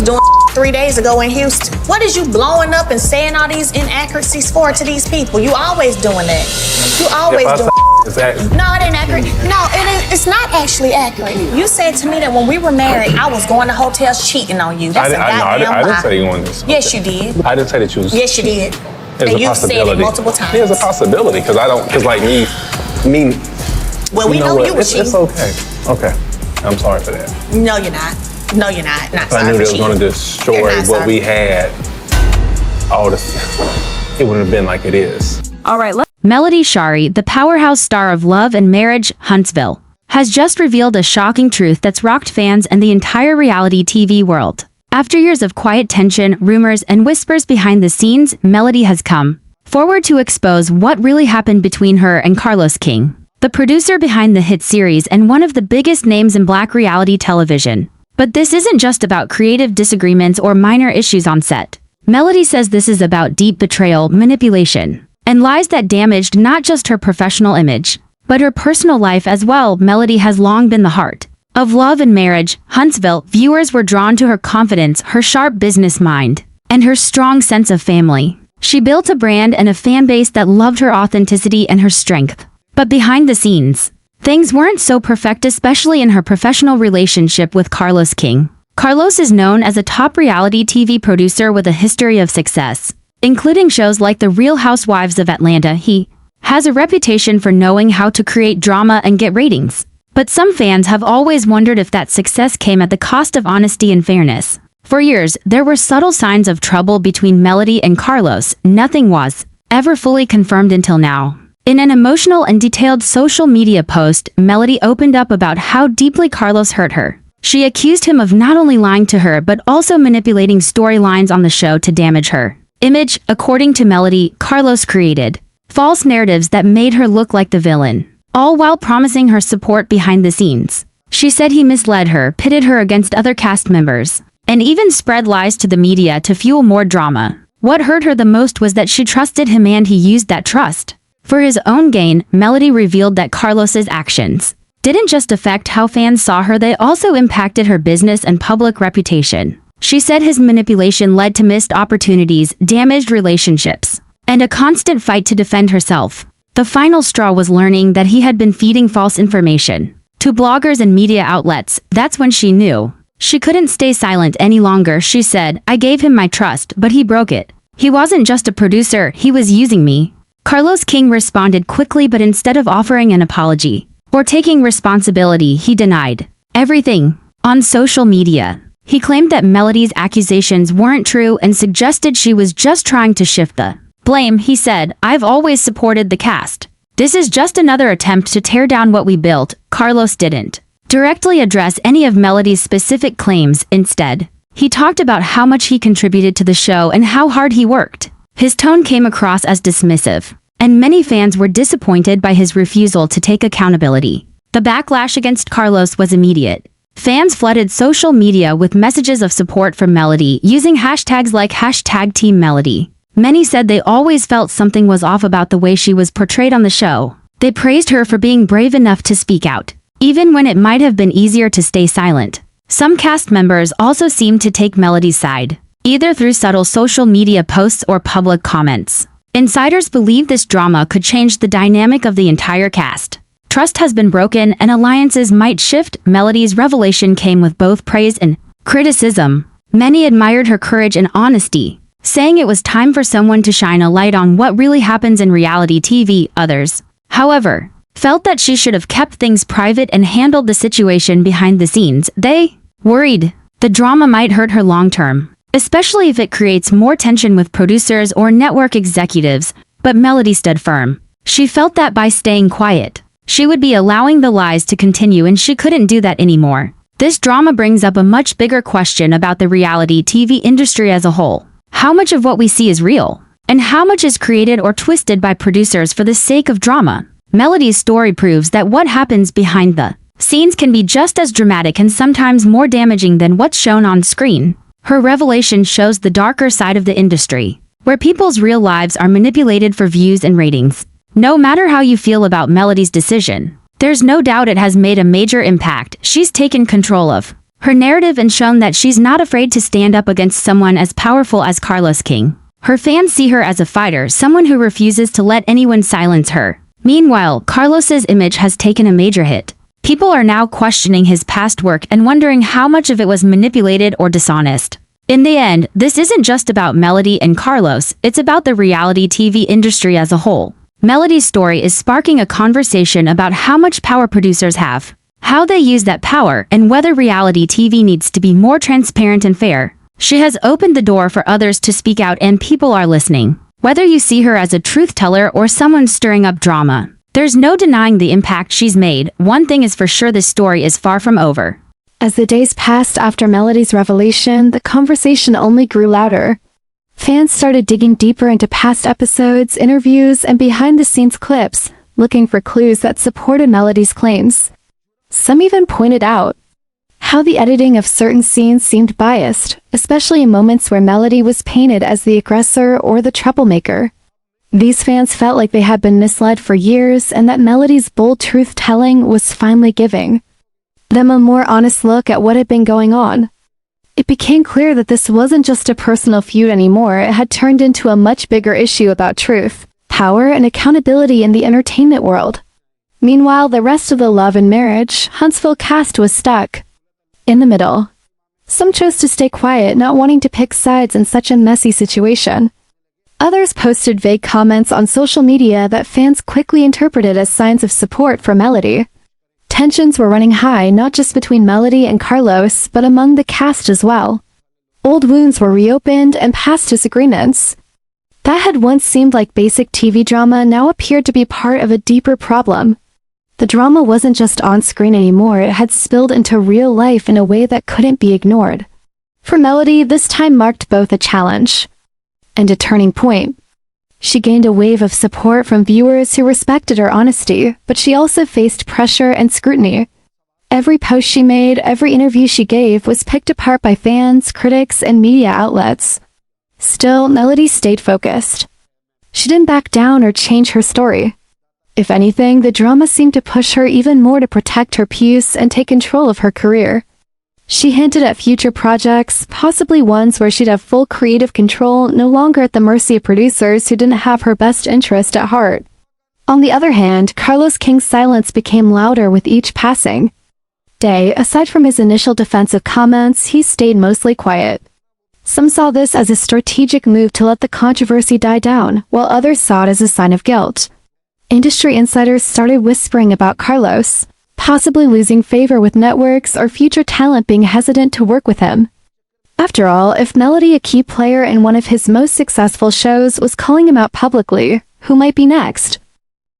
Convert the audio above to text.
doing 3 days ago in Houston. What is you blowing up and saying all these inaccuracies for to these people? You always doing that. You always doing No, it ain't accurate. No, it's not actually accurate. You said to me that when we were married, I was going to hotels cheating on you. That's a goddamn lie. I didn't say you wanted this. Yes, you did. I didn't say that you was. Yes, you did. There's and a you've said it multiple times. There's a possibility, because like me. Well, we know you were cheating. It's okay. Okay. I'm sorry for that. No, you're not. No, you're not. Not sorry. I knew they was going to destroy what we had. All this, it wouldn't have been like it is. All right, Melody Shari, the powerhouse star of Love and Marriage, Huntsville, has just revealed a shocking truth that's rocked fans and the entire reality TV world. After years of quiet tension, rumors, and whispers behind the scenes, Melody has come forward to expose what really happened between her and Carlos King, the producer behind the hit series and one of the biggest names in Black reality television. But this isn't just about creative disagreements or minor issues on set. Melody says this is about deep betrayal, manipulation, and lies that damaged not just her professional image, but her personal life as well. Melody has long been the heart of Love and Marriage, Huntsville. Viewers were drawn to her confidence, her sharp business mind, and her strong sense of family. She built a brand and a fan base that loved her authenticity and her strength. But behind the scenes, things weren't so perfect, especially in her professional relationship with Carlos King. Carlos is known as a top reality TV producer with a history of success, including shows like The Real Housewives of Atlanta. He has a reputation for knowing how to create drama and get ratings. But some fans have always wondered if that success came at the cost of honesty and fairness. For years, there were subtle signs of trouble between Melody and Carlos. Nothing was ever fully confirmed until now. In an emotional and detailed social media post, Melody opened up about how deeply Carlos hurt her. She accused him of not only lying to her but also manipulating storylines on the show to damage her image. According to Melody, Carlos created false narratives that made her look like the villain, all while promising her support behind the scenes. She said he misled her, pitted her against other cast members, and even spread lies to the media to fuel more drama. What hurt her the most was that she trusted him and he used that trust for his own gain. Melody revealed that Carlos's actions didn't just affect how fans saw her, they also impacted her business and public reputation. She said his manipulation led to missed opportunities, damaged relationships, and a constant fight to defend herself. The final straw was learning that he had been feeding false information to bloggers and media outlets. That's when she knew she couldn't stay silent any longer. She said, "I gave him my trust, but he broke it. He wasn't just a producer, he was using me." Carlos King responded quickly, but instead of offering an apology or taking responsibility, he denied everything on social media. He claimed that Melody's accusations weren't true and suggested she was just trying to shift the blame. He said, "I've always supported the cast. This is just another attempt to tear down what we built." Carlos didn't directly address any of Melody's specific claims. Instead, he talked about how much he contributed to the show and how hard he worked. His tone came across as dismissive, and many fans were disappointed by his refusal to take accountability. The backlash against Carlos was immediate. Fans flooded social media with messages of support for Melody, using hashtags like #TeamMelody. Many said they always felt something was off about the way she was portrayed on the show. They praised her for being brave enough to speak out, even when it might have been easier to stay silent. Some cast members also seemed to take Melody's side, either through subtle social media posts or public comments. Insiders believe this drama could change the dynamic of the entire cast. Trust has been broken and alliances might shift. Melody's revelation came with both praise and criticism. Many admired her courage and honesty, saying it was time for someone to shine a light on what really happens in reality TV. Others, however, felt that she should have kept things private and handled the situation behind the scenes. They worried the drama might hurt her long-term, especially if it creates more tension with producers or network executives. But Melody stood firm. She felt that by staying quiet, she would be allowing the lies to continue, and she couldn't do that anymore. This drama brings up a much bigger question about the reality TV industry as a whole. How much of what we see is real, and how much is created or twisted by producers for the sake of drama? Melody's story proves that what happens behind the scenes can be just as dramatic and sometimes more damaging than what's shown on screen. Her revelation shows the darker side of the industry, where people's real lives are manipulated for views and ratings. No matter how you feel about Melody's decision, there's no doubt it has made a major impact. She's taken control of Her narrative has shown that she's not afraid to stand up against someone as powerful as Carlos King. Her fans see her as a fighter, someone who refuses to let anyone silence her. Meanwhile, Carlos's image has taken a major hit. People are now questioning his past work and wondering how much of it was manipulated or dishonest. In the end, this isn't just about Melody and Carlos, it's about the reality TV industry as a whole. Melody's story is sparking a conversation about how much power producers have, how they use that power, and whether reality TV needs to be more transparent and fair. She has opened the door for others to speak out, and people are listening. Whether you see her as a truth teller or someone stirring up drama, there's no denying the impact she's made. One thing is for sure, this story is far from over. As the days passed after Melody's revelation, the conversation only grew louder. Fans started digging deeper into past episodes, interviews, and behind-the-scenes clips, looking for clues that supported Melody's claims. Some even pointed out how the editing of certain scenes seemed biased, especially in moments where Melody was painted as the aggressor or the troublemaker. These fans felt like they had been misled for years and that Melody's bold truth-telling was finally giving them a more honest look at what had been going on. It became clear that this wasn't just a personal feud anymore, it had turned into a much bigger issue about truth, power, and accountability in the entertainment world. Meanwhile, the rest of the Love and Marriage Huntsville cast was stuck in the middle. Some chose to stay quiet, not wanting to pick sides in such a messy situation. Others posted vague comments on social media that fans quickly interpreted as signs of support for Melody. Tensions were running high, not just between Melody and Carlos, but among the cast as well. Old wounds were reopened and past disagreements that had once seemed like basic TV drama now appeared to be part of a deeper problem. The drama wasn't just on screen anymore, it had spilled into real life in a way that couldn't be ignored. For Melody, this time marked both a challenge and a turning point. She gained a wave of support from viewers who respected her honesty, but she also faced pressure and scrutiny. Every post she made, every interview she gave was picked apart by fans, critics, and media outlets. Still, Melody stayed focused. She didn't back down or change her story. If anything, the drama seemed to push her even more to protect her peace and take control of her career. She hinted at future projects, possibly ones where she'd have full creative control, no longer at the mercy of producers who didn't have her best interest at heart. On the other hand, Carlos King's silence became louder with each passing day. Aside from his initial defensive comments, he stayed mostly quiet. Some saw this as a strategic move to let the controversy die down, while others saw it as a sign of guilt. Industry insiders started whispering about Carlos possibly losing favor with networks or future talent being hesitant to work with him. After all, if Melody, a key player in one of his most successful shows, was calling him out publicly, who might be next?